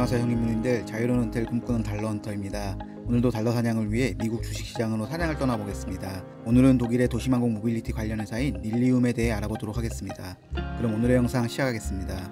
안녕하세요 형님들, 자유로운 은퇴를 꿈꾸는 달러헌터입니다. 오늘도 달러 사냥을 위해 미국 주식시장으로 사냥을 떠나보겠습니다. 오늘은 독일의 도시망공 모빌리티 관련 회사인 릴리움에 대해 알아보도록 하겠습니다. 그럼 오늘의 영상 시작하겠습니다.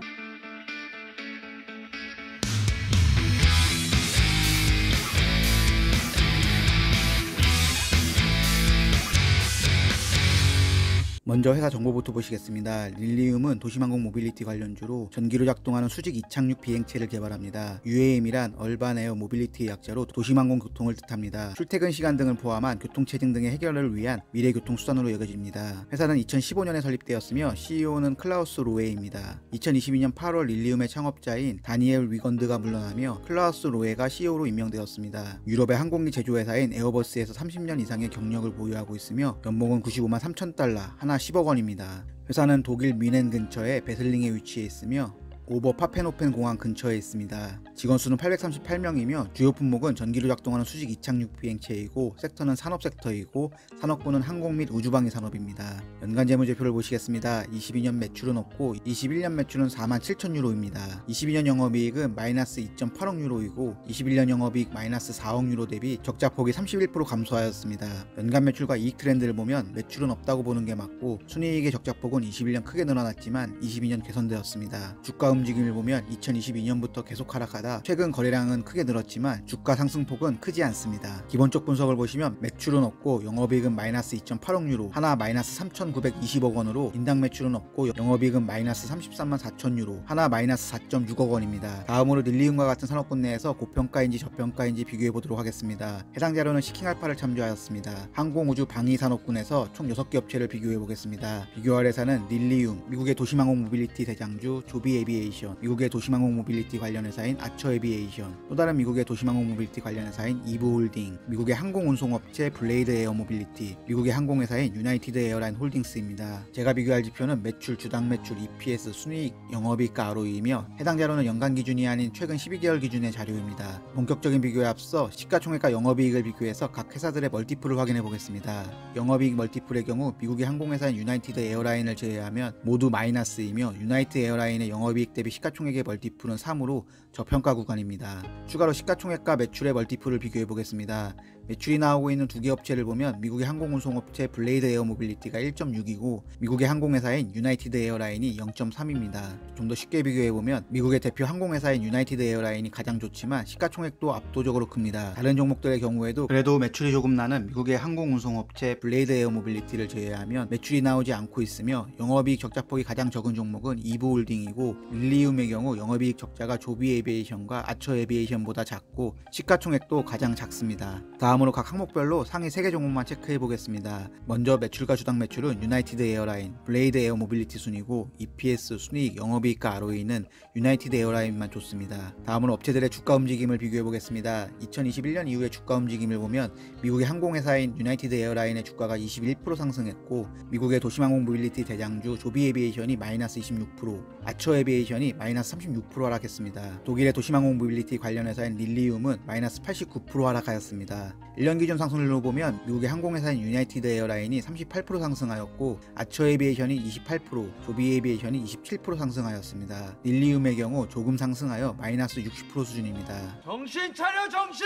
먼저 회사 정보부터 보시겠습니다. 릴리움은 도시망공 모빌리티 관련주로 전기로 작동하는 수직 이착륙 비행체를 개발합니다. UAM이란 얼반 에어 모빌리티의 약자로 도시망공 교통을 뜻합니다. 출퇴근 시간 등을 포함한 교통체증 등의 해결을 위한 미래 교통수단으로 여겨집니다. 회사는 2015년에 설립되었으며 CEO는 클라우스 로에입니다. 2022년 8월 릴리움의 창업자인 다니엘 위건드가 물러나며 클라우스 로에가 CEO로 임명되었습니다. 유럽의 항공기 제조회사인 에어버스에서 30년 이상의 경력을 보유하고 있으며 연봉은 95만 3천 달러, 하나 10억 원입니다. 회사는 독일 뮌헨 근처의 베슬링에 위치해 있으며 오버 파펜호펜 공항 근처에 있습니다. 직원 수는 838명이며 주요 품목은 전기로 작동하는 수직 이착륙 비행체이고 섹터는 산업 섹터이고 산업군은 항공 및 우주방위 산업입니다. 연간 재무제표를 보시겠습니다. 22년 매출은 없고 21년 매출은 4만 7천 유로입니다. 22년 영업이익은 마이너스 2.8억 유로이고 21년 영업이익 마이너스 4억 유로 대비 적자폭이 31% 감소하였습니다. 연간 매출과 이익 트렌드를 보면 매출은 없다고 보는 게 맞고 순이익의 적자폭은 21년 크게 늘어났지만 22년 개선되었습니다. 주가 움직임을 보면 2022년부터 계속 하락하다 최근 거래량은 크게 늘었지만 주가 상승폭은 크지 않습니다. 기본적 분석을 보시면 매출은 없고 영업이익은 마이너스 2.8억 유로, 하나 마이너스 3,920억 원으로 인당 매출은 없고 영업이익은 마이너스 33만 4천 유로, 하나 마이너스 4.6억 원입니다. 다음으로 릴리움과 같은 산업군 내에서 고평가인지 저평가인지 비교해 보도록 하겠습니다. 해당 자료는 시킹알파를 참조하였습니다. 항공우주 방위 산업군에서 총 6개 업체를 비교해 보겠습니다. 비교할 회사는 릴리움, 미국의 도시망공 모빌리티 대장주 조비 에비에이션, 미국의 도시망공 모빌리티 관련 회사인 아처 에비에이션, 또 다른 미국의 도시망공 모빌리티 관련 회사인 이브홀딩, 미국의 항공운송업체 블레이드 에어 모빌리티, 미국의 항공회사인 유나이티드 에어라인 홀딩스입니다. 제가 비교할 지표는 매출, 주당 매출, EPS, 순이익, 영업이익과 ROE이며 해당 자료는 연간 기준이 아닌 최근 12개월 기준의 자료입니다. 본격적인 비교에 앞서 시가총액과 영업이익을 비교해서 각 회사들의 멀티플을 확인해 보겠습니다. 영업이익 멀티플의 경우 미국의 항공회사인 유나이티드 에어라인을 제외하면 모두 마이너스이며 유나이티드 에어라인의 영업이익 대비 시가총액의 멀티플은 3으로 저평가 구간입니다. 추가로 시가총액과 매출의 멀티플을 비교해 보겠습니다. 매출이 나오고 있는 두 개 업체를 보면 미국의 항공운송업체 블레이드 에어 모빌리티가 1.6이고 미국의 항공회사인 유나이티드 에어라인이 0.3입니다. 좀 더 쉽게 비교해보면 미국의 대표 항공회사인 유나이티드 에어라인이 가장 좋지만 시가총액도 압도적으로 큽니다. 다른 종목들의 경우에도 그래도 매출이 조금 나는 미국의 항공운송업체 블레이드 에어 모빌리티를 제외하면 매출이 나오지 않고 있으며 영업이익 적자폭이 가장 적은 종목은 이브홀딩이고 릴리움의 경우 영업이익 적자가 조비 에비에이션과 아처 에비에이션보다 작고 시가총액도 가장 작습니다. 다음으로 각 항목별로 상위 3개 종목만 체크해 보겠습니다. 먼저 매출과 주당 매출은 유나이티드 에어라인, 블레이드 에어 모빌리티 순이고 EPS, 순이익, 영업이익과 ROE는 유나이티드 에어라인만 좋습니다. 다음으로 업체들의 주가 움직임을 비교해 보겠습니다. 2021년 이후의 주가 움직임을 보면 미국의 항공회사인 유나이티드 에어라인의 주가가 21% 상승했고 미국의 도시망공 모빌리티 대장주 조비 에비에이션이 마이너스 26%, 아처 에비에이션이 마이너스 36% 하락했습니다. 독일의 도시망공 모빌리티 관련 회사인 릴리움은 마이너스 89% 하락하였습니다. 1년 기준 상승률로 보면 미국의 항공회사인 유나이티드 에어라인이 38% 상승하였고 아처 에비에이션이 28%, 조비 에비에이션이 27% 상승하였습니다. 릴리움의 경우 조금 상승하여 마이너스 60% 수준입니다. 정신 차려 정신!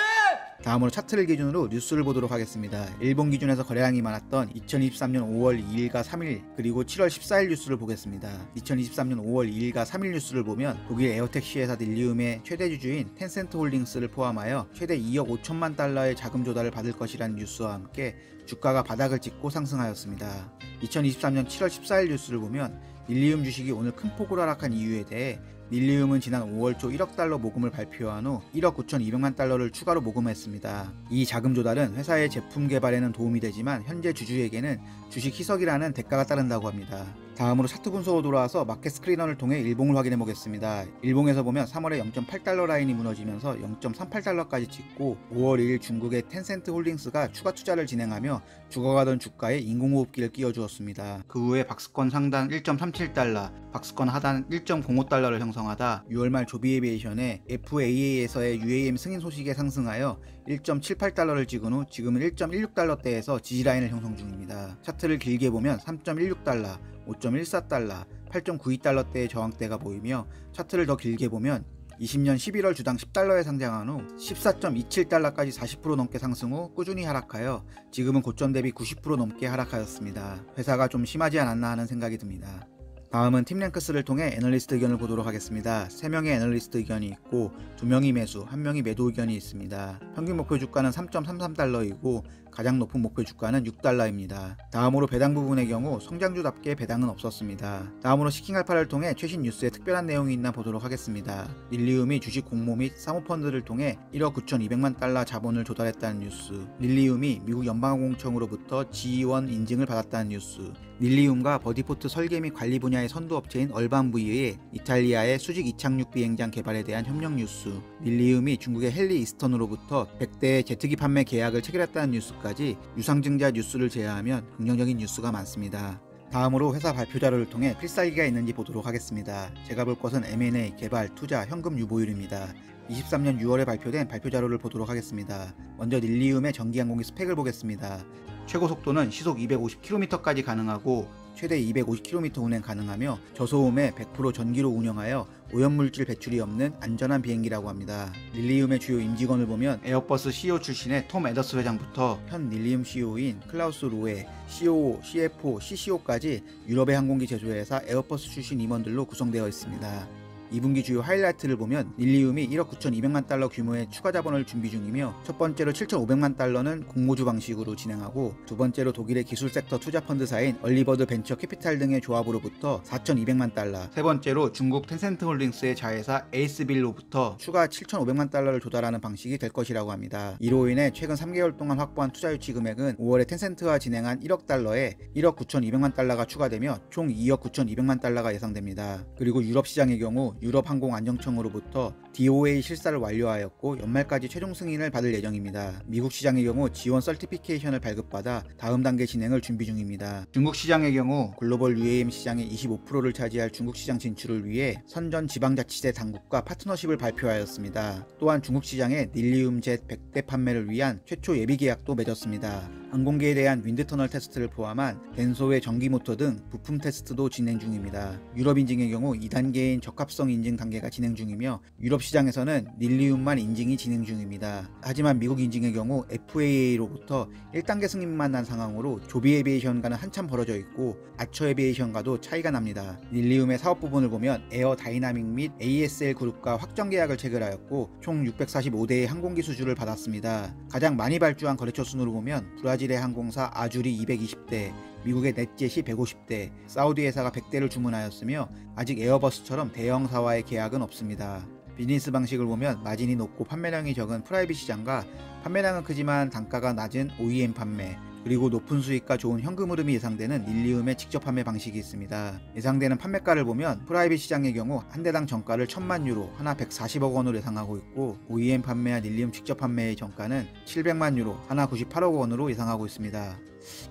다음으로 차트를 기준으로 뉴스를 보도록 하겠습니다. 일본 기준에서 거래량이 많았던 2023년 5월 2일과 3일 그리고 7월 14일 뉴스를 보겠습니다. 2023년 5월 2일과 3일 뉴스를 보면 독일 에어택시 회사 릴리움의 최대 주주인 텐센트 홀딩스를 포함하여 최대 2억 5천만 달러의 자금 조달을 받을 것이라는 뉴스와 함께 주가가 바닥을 찍고 상승하였습니다. 2023년 7월 14일 뉴스를 보면 릴리움 주식이 오늘 큰 폭으로 하락한 이유에 대해 릴리움은 지난 5월 초 1억 달러 모금을 발표한 후 1억 9,200만 달러를 추가로 모금했습니다. 이 자금 조달은 회사의 제품 개발에는 도움이 되지만 현재 주주에게는 주식 희석이라는 대가가 따른다고 합니다. 다음으로 차트 분석으로 돌아와서 마켓 스크리너를 통해 일봉을 확인해 보겠습니다. 일봉에서 보면 3월에 0.8달러 라인이 무너지면서 0.38달러까지 찍고 5월 2일 중국의 텐센트 홀딩스가 추가 투자를 진행하며 죽어가던 주가에 인공호흡기를 끼워주었습니다. 그 후에 박스권 상단 1.37달러, 박스권 하단 1.05달러를 형성하다 6월 말 조비 에비에이션의 FAA에서의 UAM 승인 소식에 상승하여 1.78달러를 찍은 후 지금은 1.16달러대에서 지지라인을 형성 중입니다. 차트를 길게 보면 3.16달러, 5.14달러, 8.92달러대의 저항대가 보이며 차트를 더 길게 보면 20년 11월 주당 10달러에 상장한 후 14.27달러까지 40% 넘게 상승 후 꾸준히 하락하여 지금은 고점 대비 90% 넘게 하락하였습니다. 회사가 좀 심하지 않았나 하는 생각이 듭니다. 다음은 팀랭크스를 통해 애널리스트 의견을 보도록 하겠습니다. 3명의 애널리스트 의견이 있고 2명이 매수, 1명이 매도 의견이 있습니다. 평균 목표 주가는 3.33달러이고 가장 높은 목표 주가는 6달러입니다. 다음으로 배당 부분의 경우 성장주답게 배당은 없었습니다. 다음으로 시킹알파를 통해 최신 뉴스에 특별한 내용이 있나 보도록 하겠습니다. 릴리움이 주식 공모 및 사모펀드를 통해 1억 9,200만 달러 자본을 조달했다는 뉴스, 릴리움이 미국 연방항공청으로부터 G1 인증을 받았다는 뉴스, 릴리움과 버디포트 설계 및 관리 분야의 선두업체인 얼반V의 이탈리아의 수직 이착륙 비행장 개발에 대한 협력 뉴스, 릴리움이 중국의 헨리 이스턴으로부터 100대의 제트기 판매 계약을 체결했다는 뉴스까지 유상증자 뉴스를 제외하면 긍정적인 뉴스가 많습니다. 다음으로 회사 발표 자료를 통해 필살기가 있는지 보도록 하겠습니다. 제가 볼 것은 M&A, 개발, 투자, 현금 유보율입니다. 23년 6월에 발표된 발표 자료를 보도록 하겠습니다. 먼저 릴리움의 전기항공기 스펙을 보겠습니다. 최고 속도는 시속 250km까지 가능하고 최대 250km 운행 가능하며 저소음에 100% 전기로 운영하여 오염물질 배출이 없는 안전한 비행기라고 합니다. 릴리움의 주요 임직원을 보면 에어버스 CEO 출신의 톰 에더스 회장부터 현 릴리움 CEO인 클라우스 로에, COO, CFO, CCO까지 유럽의 항공기 제조회사 에어버스 출신 임원들로 구성되어 있습니다. 2분기 주요 하이라이트를 보면 릴리움이 1억 9,200만 달러 규모의 추가 자본을 준비 중이며 첫 번째로 7,500만 달러는 공모주 방식으로 진행하고 두 번째로 독일의 기술 섹터 투자 펀드사인 얼리버드 벤처 캐피탈 등의 조합으로부터 4,200만 달러, 세 번째로 중국 텐센트 홀딩스의 자회사 에이스빌로부터 추가 7,500만 달러를 조달하는 방식이 될 것이라고 합니다. 이로 인해 최근 3개월 동안 확보한 투자 유치 금액은 5월에 텐센트와 진행한 1억 달러에 1억 9,200만 달러가 추가되며 총 2억 9,200만 달러가 예상됩니다. 그리고 유럽 시장의 경우 유럽항공안정청으로부터 DOA 실사를 완료하였고 연말까지 최종 승인을 받을 예정입니다. 미국 시장의 경우 G1 서티피케이션을 발급받아 다음 단계 진행을 준비 중입니다. 중국 시장의 경우 글로벌 UAM 시장의 25%를 차지할 중국 시장 진출을 위해 선전 지방자치제 당국과 파트너십을 발표하였습니다. 또한 중국 시장의 릴리움 젯 100대 판매를 위한 최초 예비 계약도 맺었습니다. 항공기에 대한 윈드터널 테스트를 포함한 덴소의 전기모터 등 부품 테스트도 진행 중입니다. 유럽 인증의 경우 2단계인 적합성 인증 단계가 진행 중이며 유럽 시장에서는 릴리움만 인증이 진행 중입니다. 하지만 미국 인증의 경우 FAA로부터 1단계 승인만 난 상황으로 조비 에비에이션과는 한참 벌어져 있고 아처 에비에이션과도 차이가 납니다. 릴리움의 사업 부분을 보면 에어 다이나믹 및 ASL 그룹과 확정 계약을 체결하였고 총 645대의 항공기 수주를 받았습니다. 가장 많이 발주한 거래처 순으로 보면 브라질의 항공사 아주리 220대, 미국의 넷젯이 150대, 사우디 회사가 100대를 주문하였으며 아직 에어버스처럼 대형사와의 계약은 없습니다. 비즈니스 방식을 보면 마진이 높고 판매량이 적은 프라이빗 시장과 판매량은 크지만 단가가 낮은 OEM 판매, 그리고 높은 수익과 좋은 현금 흐름이 예상되는 릴리움의 직접 판매 방식이 있습니다. 예상되는 판매가를 보면 프라이빗 시장의 경우 한 대당 정가를 1,000만 유로, 하나 140억 원으로 예상하고 있고 OEM 판매와 릴리움 직접 판매의 정가는 700만 유로, 하나 98억 원으로 예상하고 있습니다.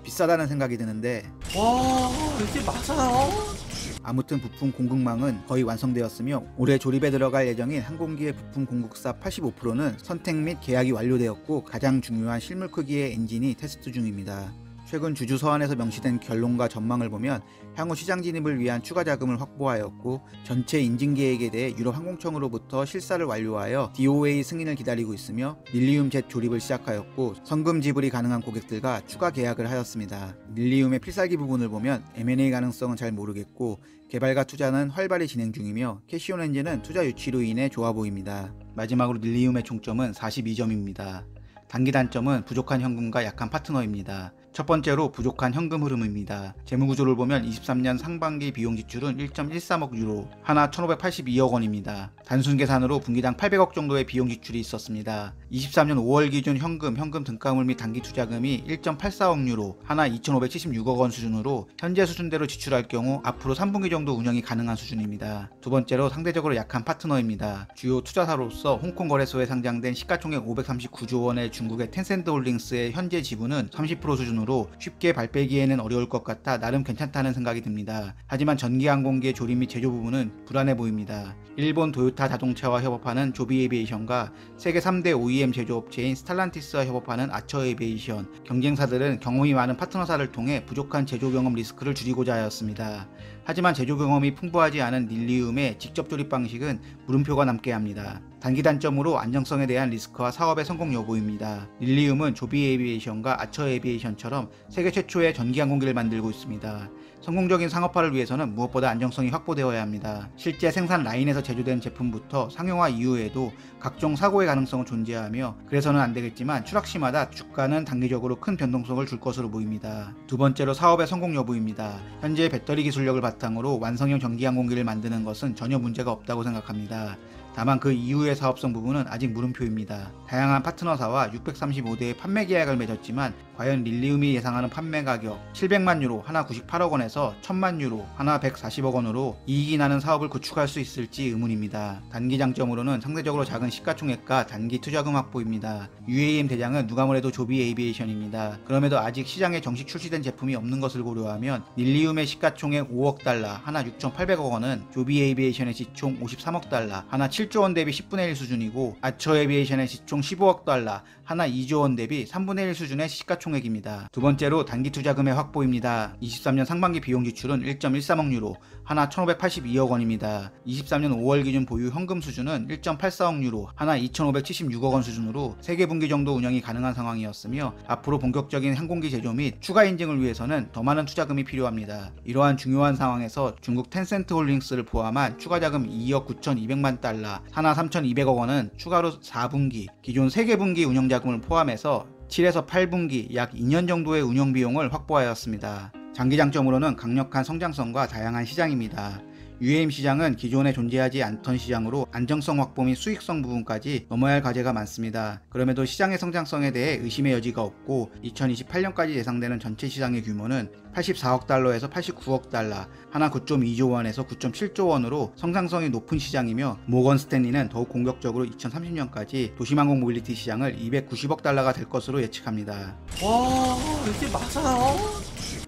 비싸다는 생각이 드는데 이게 맞아요? 아무튼 부품 공급망은 거의 완성되었으며 올해 조립에 들어갈 예정인 항공기의 부품 공급사 85%는 선택 및 계약이 완료되었고 가장 중요한 실물 크기의 엔진이 테스트 중입니다. 최근 주주 서한에서 명시된 결론과 전망을 보면 향후 시장 진입을 위한 추가 자금을 확보하였고 전체 인증 계획에 대해 유럽 항공청으로부터 실사를 완료하여 DOA 승인을 기다리고 있으며 릴리움 젯 조립을 시작하였고 성금 지불이 가능한 고객들과 추가 계약을 하였습니다. 릴리움의 필살기 부분을 보면 M&A 가능성은 잘 모르겠고 개발과 투자는 활발히 진행 중이며 캐시온 엔진은 투자 유치로 인해 좋아 보입니다. 마지막으로 릴리움의 총점은 42점입니다. 단기 단점은 부족한 현금과 약한 파트너입니다. 첫 번째로 부족한 현금 흐름입니다. 재무구조를 보면 23년 상반기 비용 지출은 1.13억 유로, 하나 1,582억 원입니다. 단순 계산으로 분기당 800억 정도의 비용 지출이 있었습니다. 23년 5월 기준 현금 등가물 및 단기 투자금이 1.84억 유로, 하나 2,576억 원 수준으로 현재 수준대로 지출할 경우 앞으로 3분기 정도 운영이 가능한 수준입니다. 두 번째로 상대적으로 약한 파트너입니다. 주요 투자사로서 홍콩 거래소에 상장된 시가총액 539조 원의 중국의 텐센트 홀딩스의 현재 지분은 30% 수준으로 쉽게 발빼기에는 어려울 것 같아 나름 괜찮다는 생각이 듭니다. 하지만 전기항공기의 조립 및 제조 부분은 불안해 보입니다. 일본 도요타 자동차와 협업하는 조비 에비에이션과 세계 3대 OEM 제조업체인 스탈란티스와 협업하는 아처 에비에이션, 경쟁사들은 경험이 많은 파트너사를 통해 부족한 제조 경험 리스크를 줄이고자 하였습니다. 하지만 제조 경험이 풍부하지 않은 릴리움의 직접 조립 방식은 물음표가 남게 합니다. 단기 단점으로 안정성에 대한 리스크와 사업의 성공 여부입니다. 릴리움은 조비 에비에이션과 아처 에비에이션처럼 세계 최초의 전기 항공기를 만들고 있습니다. 성공적인 상업화를 위해서는 무엇보다 안정성이 확보되어야 합니다. 실제 생산 라인에서 제조된 제품부터 상용화 이후에도 각종 사고의 가능성은 존재하며 그래서는 안되겠지만 추락시마다 주가는 단기적으로 큰 변동성을 줄 것으로 보입니다. 두 번째로 사업의 성공 여부입니다. 현재 배터리 기술력을 바탕으로 완성형 전기 항공기를 만드는 것은 전혀 문제가 없다고 생각합니다. 다만 그 이후의 사업성 부분은 아직 물음표입니다. 다양한 파트너사와 635대의 판매 계약을 맺었지만 과연 릴리움이 예상하는 판매 가격 700만 유로 하나 98억 원에서 1000만 유로 하나 140억 원으로 이익이 나는 사업을 구축할 수 있을지 의문입니다. 단기 장점으로는 상대적으로 작은 시가총액과 단기 투자금 확보입니다. UAM 대장은 누가 뭐래도 조비 에이비에이션입니다. 그럼에도 아직 시장에 정식 출시된 제품이 없는 것을 고려하면 릴리움의 시가총액 5억 달러 하나 6,800억 원은 조비 에이비에이션의 시총 53억 달러 하나 7조 원 대비 10분의 1 수준이고 아처 에비에이션의 시총 15억 달러 하나 2조 원 대비 3분의 1 수준의 시가총액입니다. 두 번째로 단기 투자금의 확보입니다. 23년 상반기 비용 지출은 1.13억 유로 하나 1,582억 원입니다. 23년 5월 기준 보유 현금 수준은 1.84억 유로 하나 2,576억 원 수준으로 3개 분기 정도 운영이 가능한 상황이었으며 앞으로 본격적인 항공기 제조 및 추가 인증을 위해서는 더 많은 투자금이 필요합니다. 이러한 중요한 상황에서 중국 텐센트 홀딩스를 포함한 추가 자금 2억 9,200만 달러 하나 3,200억 원은 추가로 4분기 기존 3개 분기 운영 자금을 포함해서 7에서 8분기 약 2년 정도의 운영 비용을 확보하였습니다. 장기 장점으로는 강력한 성장성과 다양한 시장입니다. UAM 시장은 기존에 존재하지 않던 시장으로 안정성 확보 및 수익성 부분까지 넘어야 할 과제가 많습니다. 그럼에도 시장의 성장성에 대해 의심의 여지가 없고 2028년까지 예상되는 전체 시장의 규모는 84억 달러에서 89억 달러, 하나 9.2조 원에서 9.7조 원으로 성장성이 높은 시장이며 모건 스탠리는 더욱 공격적으로 2030년까지 도심항공 모빌리티 시장을 290억 달러가 될 것으로 예측합니다. 와, 이게 맞아요?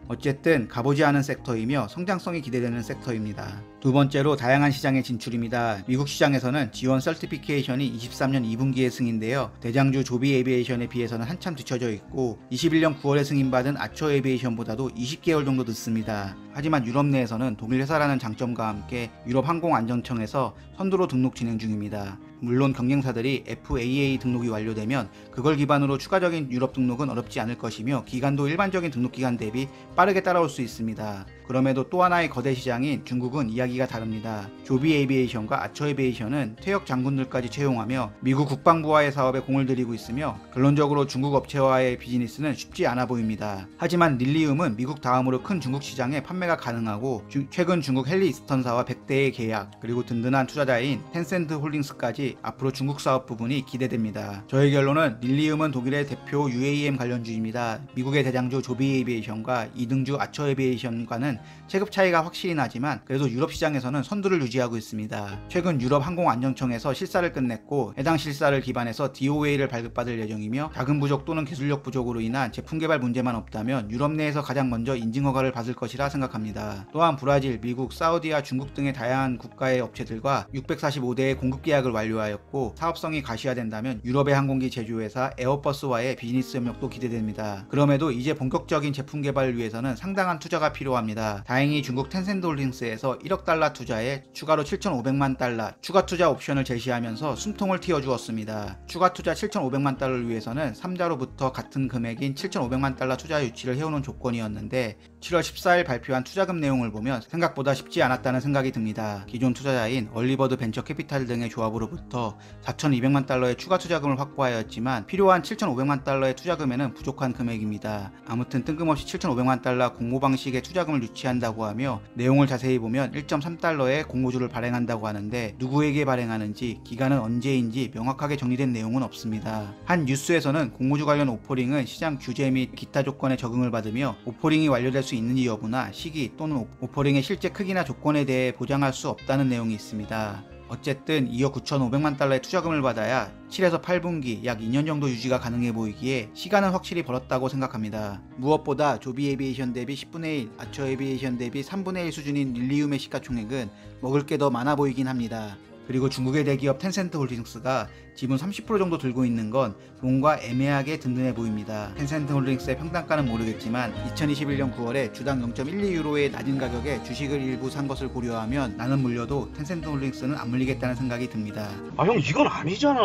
어쨌든 가보지 않은 섹터이며 성장성이 기대되는 섹터입니다. 두 번째로 다양한 시장의 진출입니다. 미국 시장에서는 지원 서티피케이션이 23년 2분기에 승인되어 대장주 조비 에비에이션에 비해서는 한참 뒤처져 있고 21년 9월에 승인받은 아처 에비에이션보다도 20개월 정도 늦습니다. 하지만 유럽 내에서는 독일 회사라는 장점과 함께 유럽 항공안전청에서 선두로 등록 진행 중입니다. 물론 경쟁사들이 FAA 등록이 완료되면 그걸 기반으로 추가적인 유럽 등록은 어렵지 않을 것이며 기간도 일반적인 등록 기간 대비 빠르게 따라올 수 있습니다. 그럼에도 또 하나의 거대 시장인 중국은 이야기가 다릅니다. 조비 에비에이션과 아처 에비에이션은 퇴역 장군들까지 채용하며 미국 국방부와의 사업에 공을 들이고 있으며 결론적으로 중국 업체와의 비즈니스는 쉽지 않아 보입니다. 하지만 릴리움은 미국 다음으로 큰 중국 시장에 판매가 가능하고 최근 중국 헨리 이스턴사와 100대의 계약 그리고 든든한 투자자인 텐센트 홀딩스까지 앞으로 중국 사업 부분이 기대됩니다. 저의 결론은 릴리움은 독일의 대표 UAM 관련주입니다. 미국의 대장주 조비 에비에이션과 2등주 아처 에비에이션과는 체급 차이가 확실히 나지만 그래도 유럽 시장에서는 선두를 유지하고 있습니다. 최근 유럽 항공안전청에서 실사를 끝냈고 해당 실사를 기반해서 DOA를 발급받을 예정이며 자금 부족 또는 기술력 부족으로 인한 제품 개발 문제만 없다면 유럽 내에서 가장 먼저 인증 허가를 받을 것이라 생각합니다. 또한 브라질, 미국, 사우디와 중국 등의 다양한 국가의 업체들과 645대의 공급 계약을 완료하였고 사업성이 가시화된다면 유럽의 항공기 제조회사 에어버스와의 비즈니스 협력도 기대됩니다. 그럼에도 이제 본격적인 제품 개발을 위해서는 상당한 투자가 필요합니다. 다행히 중국 텐센트 홀딩스에서 1억 달러 투자에 추가로 7,500만 달러 추가 투자 옵션을 제시하면서 숨통을 틔워주었습니다. 추가 투자 7,500만 달러를 위해서는 3자로부터 같은 금액인 7,500만 달러 투자 유치를 해오는 조건이었는데 7월 14일 발표한 투자금 내용을 보면 생각보다 쉽지 않았다는 생각이 듭니다. 기존 투자자인 얼리버드 벤처 캐피탈 등의 조합으로부터 4,200만 달러의 추가 투자금을 확보하였지만 필요한 7,500만 달러의 투자금에는 부족한 금액입니다. 아무튼 뜬금없이 7,500만 달러 공모 방식의 투자금을 유치한다고 하며 내용을 자세히 보면 1.3달러의 공모주를 발행한다고 하는데 누구에게 발행하는지 기간은 언제인지 명확하게 정리된 내용은 없습니다. 한 뉴스에서는 공모주 관련 오퍼링은 시장 규제 및 기타 조건에 적응을 받으며 오퍼링이 완료될 수 있는지 여부나 시기 또는 오퍼링의 실제 크기나 조건에 대해 보장할 수 없다는 내용이 있습니다. 어쨌든 2억 9,500만 달러의 투자금을 받아야 7에서 8분기 약 2년 정도 유지가 가능해 보이기에 시간은 확실히 벌었다고 생각합니다. 무엇보다 조비 에비에이션 대비 10분의 1, 아처 에비에이션 대비 3분의 1 수준인 릴리움의 시가총액은 먹을 게 더 많아 보이긴 합니다. 그리고 중국의 대기업 텐센트 홀딩스가 지분 30% 정도 들고 있는 건 뭔가 애매하게 든든해 보입니다. 텐센트 홀딩스의 평단가는 모르겠지만 2021년 9월에 주당 0.12유로의 낮은 가격에 주식을 일부 산 것을 고려하면 나는 물려도 텐센트 홀딩스는 안 물리겠다는 생각이 듭니다. 아, 형, 이건 아니잖아.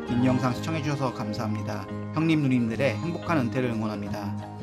긴 영상 시청해주셔서 감사합니다. 형님 누님들의 행복한 은퇴를 응원합니다.